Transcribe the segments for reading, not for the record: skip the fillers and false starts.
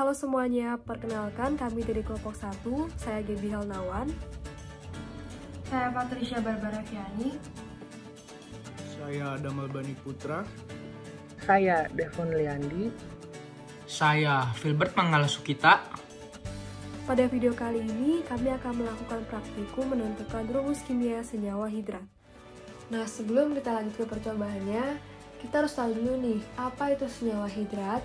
Halo semuanya, perkenalkan kami dari kelompok 1, saya Gaby Helnawan. Saya Patricia Barbara Fiani. Saya Damal Bani Putra. Saya Devon Liandi. Saya Filbert Manggala Sukita. Pada video kali ini, kami akan melakukan praktikum menentukan rumus kimia senyawa hidrat. Nah, sebelum kita lanjut ke percobaannya, kita harus tahu dulu nih, apa itu senyawa hidrat?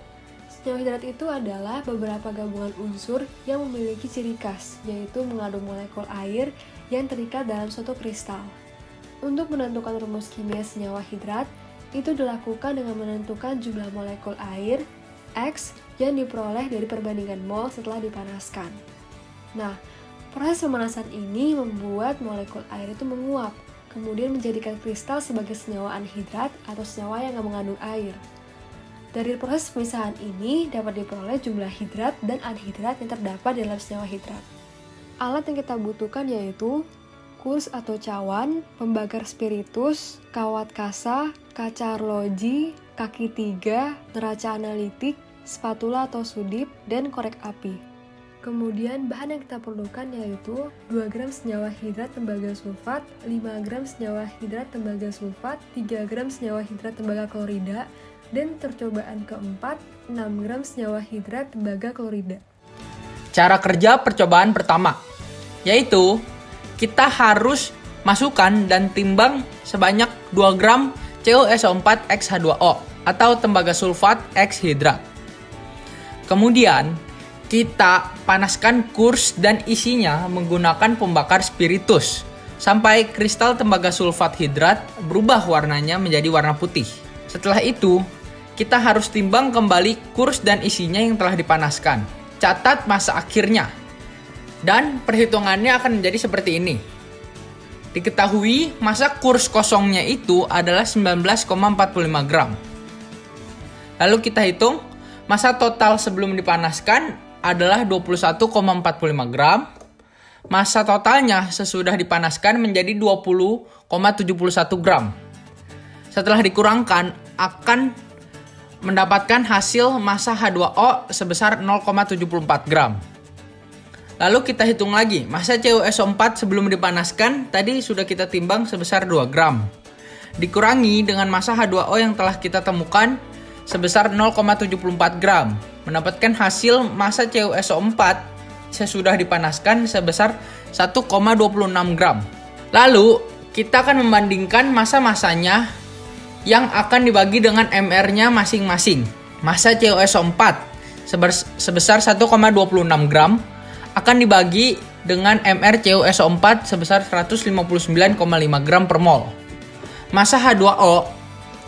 Senyawa hidrat itu adalah beberapa gabungan unsur yang memiliki ciri khas, yaitu mengandung molekul air yang terikat dalam suatu kristal. Untuk menentukan rumus kimia senyawa hidrat, itu dilakukan dengan menentukan jumlah molekul air, X, yang diperoleh dari perbandingan mol setelah dipanaskan. Nah, proses pemanasan ini membuat molekul air itu menguap, kemudian menjadikan kristal sebagai senyawa anhidrat atau senyawa yang tidak mengandung air. Dari proses pemisahan ini dapat diperoleh jumlah hidrat dan anhidrat yang terdapat dalam senyawa hidrat. Alat yang kita butuhkan yaitu kurs atau cawan, pembakar spiritus, kawat kasa, kaca arloji, kaki 3, neraca analitik, spatula atau sudip, dan korek api. Kemudian bahan yang kita perlukan yaitu 2 gram senyawa hidrat tembaga sulfat, 5 gram senyawa hidrat tembaga sulfat, 3 gram senyawa hidrat tembaga klorida, dan percobaan keempat, 6 gram senyawa hidrat tembaga klorida. Cara kerja percobaan pertama, yaitu kita harus masukkan dan timbang sebanyak 2 gram CuSO4 X H2O atau tembaga sulfat X hidrat. Kemudian, kita panaskan kurs dan isinya menggunakan pembakar spiritus sampai kristal tembaga sulfat hidrat berubah warnanya menjadi warna putih. Setelah itu, kita harus timbang kembali kurs dan isinya yang telah dipanaskan. Catat masa akhirnya. Dan perhitungannya akan menjadi seperti ini. Diketahui masa kurs kosongnya itu adalah 19,45 gram. Lalu kita hitung masa total sebelum dipanaskan adalah 21,45 gram. Masa totalnya sesudah dipanaskan menjadi 20,71 gram. Setelah dikurangkan akan mendapatkan hasil massa H2O sebesar 0,74 gram. Lalu kita hitung lagi, massa CuSO4 sebelum dipanaskan tadi sudah kita timbang sebesar 2 gram. Dikurangi dengan massa H2O yang telah kita temukan sebesar 0,74 gram. Mendapatkan hasil massa CuSO4 sesudah dipanaskan sebesar 1,26 gram. Lalu kita akan membandingkan massa-massanya yang akan dibagi dengan MR-nya masing-masing. Massa CuSO4 sebesar 1,26 gram akan dibagi dengan MR CuSO4 sebesar 159,5 gram per mol. Massa H2O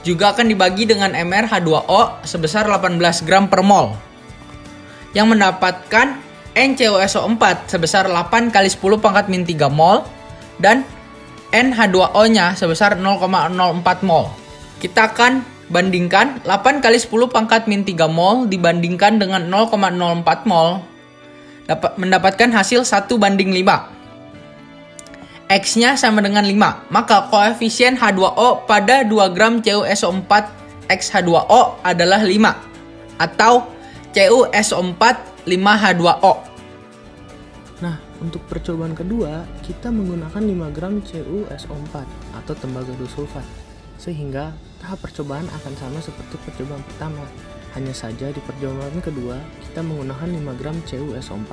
juga akan dibagi dengan MR H2O sebesar 18 gram per mol, yang mendapatkan NCuSO4 sebesar 8 kali 10 pangkat min 3 mol dan NH2O-nya sebesar 0,04 mol. Kita akan bandingkan 8 kali 10 pangkat min 3 mol dibandingkan dengan 0,04 mol, mendapatkan hasil 1:5. X-nya sama dengan 5, maka koefisien H2O pada 2 gram CuSO4 X H2O adalah 5, atau CuSO4 5H2O. Nah, untuk percobaan kedua, kita menggunakan 5 gram CuSO4 atau tembaga disulfat, sehingga tahap percobaan akan sama seperti percobaan pertama. Hanya saja di percobaan kedua, kita menggunakan 5 gram CuSO4.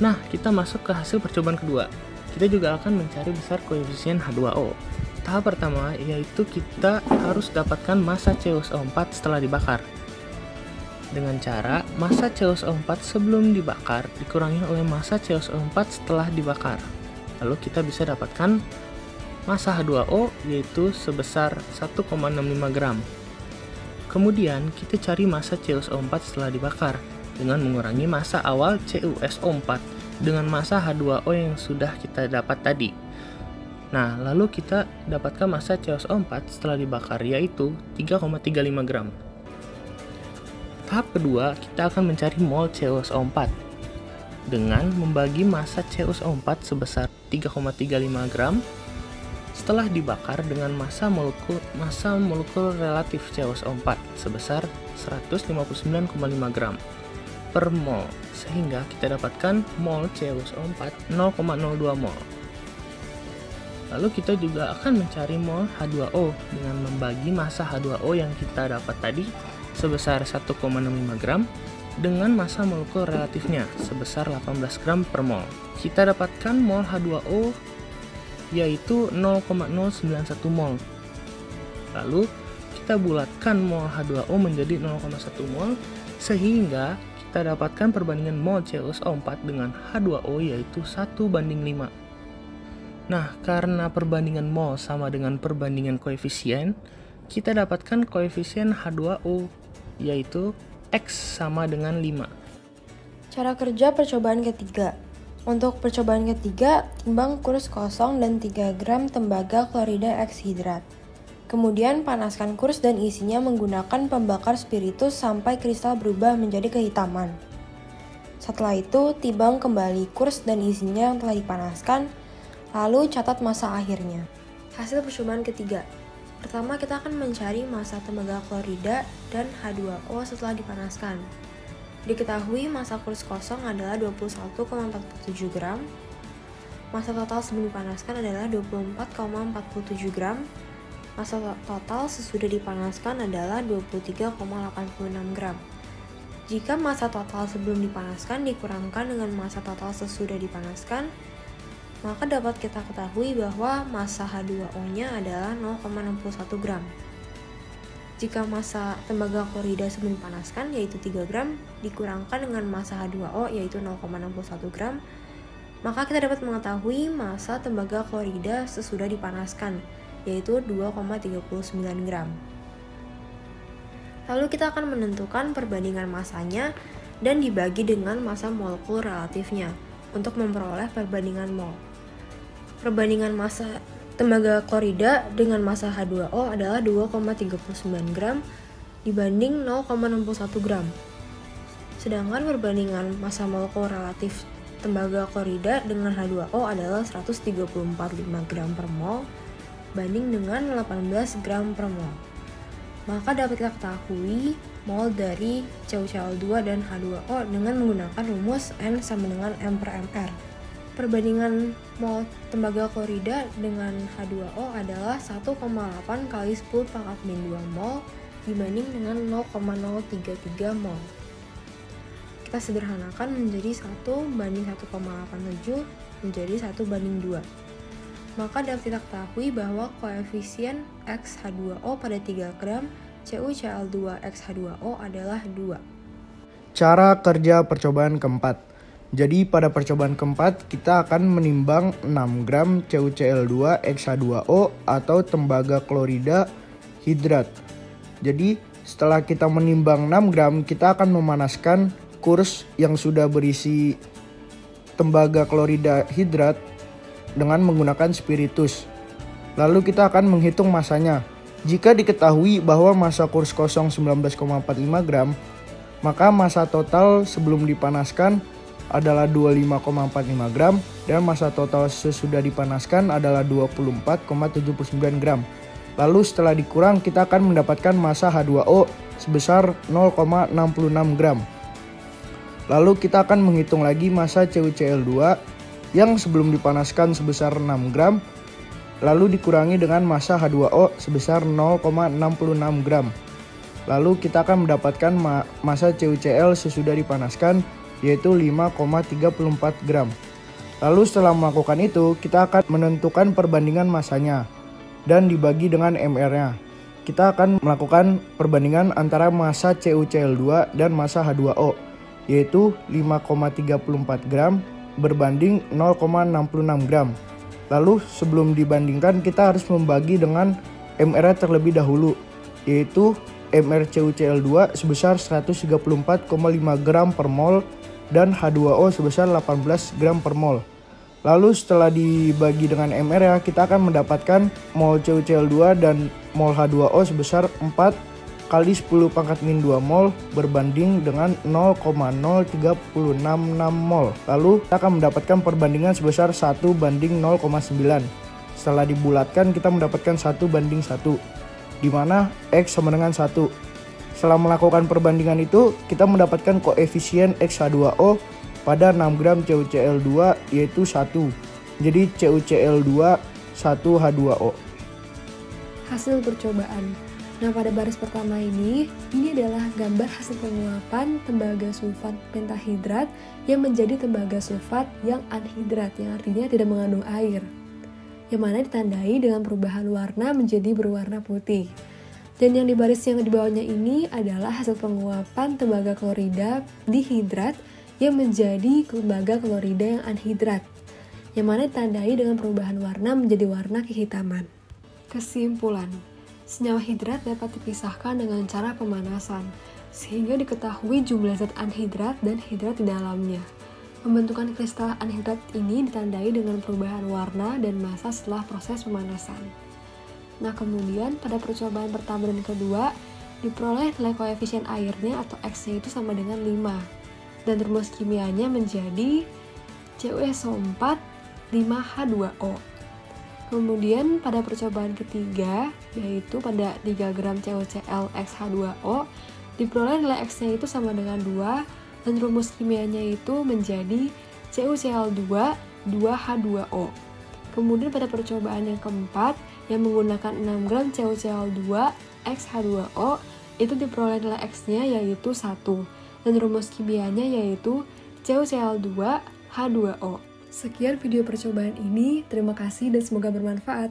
Nah, kita masuk ke hasil percobaan kedua. Kita juga akan mencari besar koefisien H2O. Tahap pertama yaitu kita harus dapatkan massa CuSO4 setelah dibakar. Dengan cara massa CuSO4 sebelum dibakar dikurangi oleh massa CuSO4 setelah dibakar. Lalu kita bisa dapatkan massa H2O yaitu sebesar 1,65 gram. Kemudian kita cari massa CuSO4 setelah dibakar dengan mengurangi massa awal CuSO4 dengan massa H2O yang sudah kita dapat tadi. Nah, lalu kita dapatkan massa CuSO4 setelah dibakar yaitu 3,35 gram. Tahap kedua, kita akan mencari mol CuSO4 dengan membagi massa CuSO4 sebesar 3,35 gram setelah dibakar dengan massa molekul relatif CuSO4 sebesar 159,5 gram per mol, sehingga kita dapatkan mol CuSO4 0,02 mol. Lalu kita juga akan mencari mol H2O dengan membagi massa H2O yang kita dapat tadi sebesar 1,65 gram dengan massa molekul relatifnya sebesar 18 gram per mol. Kita dapatkan mol H2O yaitu 0,091 mol. Lalu kita bulatkan mol H2O menjadi 0,1 mol sehingga kita dapatkan perbandingan mol CuSO4 dengan H2O yaitu 1:5. Nah, karena perbandingan mol sama dengan perbandingan koefisien, kita dapatkan koefisien H2O yaitu X sama dengan 5. Cara kerja percobaan ketiga. Untuk percobaan ketiga, timbang kurs kosong dan 3 gram tembaga klorida X hidrat. Kemudian panaskan kurs dan isinya menggunakan pembakar spiritus sampai kristal berubah menjadi kehitaman. Setelah itu, timbang kembali kurs dan isinya yang telah dipanaskan, lalu catat massa akhirnya. Hasil percobaan ketiga. Pertama, kita akan mencari massa tembaga klorida dan H2O setelah dipanaskan. Diketahui massa kurs kosong adalah 21,47 gram. Massa total sebelum dipanaskan adalah 24,47 gram. Massa total sesudah dipanaskan adalah 23,86 gram. Jika massa total sebelum dipanaskan dikurangkan dengan massa total sesudah dipanaskan, maka dapat kita ketahui bahwa massa H2O-nya adalah 0,61 gram. Jika massa tembaga klorida sebelum dipanaskan yaitu 3 gram dikurangkan dengan massa H2O yaitu 0,61 gram, maka kita dapat mengetahui massa tembaga klorida sesudah dipanaskan yaitu 2,39 gram. Lalu kita akan menentukan perbandingan massanya dan dibagi dengan massa molekul relatifnya untuk memperoleh perbandingan mol. Perbandingan massa tembaga klorida dengan massa H2O adalah 2,39 gram dibanding 0,61 gram. Sedangkan perbandingan massa molekul relatif tembaga klorida dengan H2O adalah 134,5 gram per mol banding dengan 18 gram per mol. Maka dapat kita ketahui mol dari CuCl2 dan H2O dengan menggunakan rumus N sama dengan M per Mr. Perbandingan mol tembaga klorida dengan H2O adalah 1,8 kali 10 pangkat min 2 mol dibanding dengan 0,033 mol. Kita sederhanakan menjadi 1:1,87 menjadi 1:2. Maka dapat kita ketahui bahwa koefisien X H2O pada 3 gram CuCl2 X H2O adalah 2. Cara kerja percobaan keempat. Jadi pada percobaan keempat kita akan menimbang 6 gram CuCl2 X H2O atau tembaga klorida hidrat. Jadi setelah kita menimbang 6 gram kita akan memanaskan kurs yang sudah berisi tembaga klorida hidrat dengan menggunakan spiritus. Lalu kita akan menghitung massanya. Jika diketahui bahwa massa kurs kosong 19,45 gram, maka massa total sebelum dipanaskan adalah 25,45 gram dan massa total sesudah dipanaskan adalah 24,79 gram. Lalu setelah dikurang kita akan mendapatkan massa H2O sebesar 0,66 gram. Lalu kita akan menghitung lagi massa CuCl2 yang sebelum dipanaskan sebesar 6 gram lalu dikurangi dengan massa H2O sebesar 0,66 gram. Lalu kita akan mendapatkan massa CuCl sesudah dipanaskan yaitu 5,34 gram. Lalu setelah melakukan itu, kita akan menentukan perbandingan massanya dan dibagi dengan MR-nya. Kita akan melakukan perbandingan antara massa CuCl2 dan massa H2O, yaitu 5,34 gram berbanding 0,66 gram. Lalu sebelum dibandingkan, kita harus membagi dengan MR-nya terlebih dahulu, yaitu MR CuCl2 sebesar 134,5 gram per mol dan H2O sebesar 18 gram per mol. Lalu setelah dibagi dengan MR, kita akan mendapatkan mol CuCl2 dan mol H2O sebesar 4 kali 10 pangkat min 2 mol berbanding dengan 0,0366 mol. Lalu kita akan mendapatkan perbandingan sebesar 1:0,9. Setelah dibulatkan kita mendapatkan 1:1, di mana X sama dengan 1. Setelah melakukan perbandingan itu, kita mendapatkan koefisien X-H2O pada 6 gram CuCl2 yaitu 1. Jadi CuCl2 1H2O. Hasil percobaan. Nah, pada baris pertama ini adalah gambar hasil penguapan tembaga sulfat pentahidrat yang menjadi tembaga sulfat yang anhidrat, yang artinya tidak mengandung air, yang mana ditandai dengan perubahan warna menjadi berwarna putih. Dan yang di baris yang di bawahnya ini adalah hasil penguapan tembaga klorida dihidrat yang menjadi tembaga klorida yang anhidrat, yang mana ditandai dengan perubahan warna menjadi warna kehitaman. Kesimpulan, senyawa hidrat dapat dipisahkan dengan cara pemanasan, sehingga diketahui jumlah zat anhidrat dan hidrat di dalamnya. Pembentukan kristal anhidrat ini ditandai dengan perubahan warna dan massa setelah proses pemanasan. Nah, kemudian pada percobaan pertama dan kedua, diperoleh nilai koefisien airnya atau X-nya itu sama dengan 5. Dan rumus kimianya menjadi CuSO4 5H2O. Kemudian pada percobaan ketiga, yaitu pada 3 gram CuCl X-H2O, diperoleh nilai X-nya itu sama dengan 2, dan rumus kimianya itu menjadi CuCl2 2H2O. Kemudian pada percobaan yang keempat, yang menggunakan 6 gram CuCl2 X-H2O, itu diperoleh nilai X-nya yaitu 1, dan rumus kimianya yaitu CuCl2 H2O. Sekian video percobaan ini, terima kasih dan semoga bermanfaat.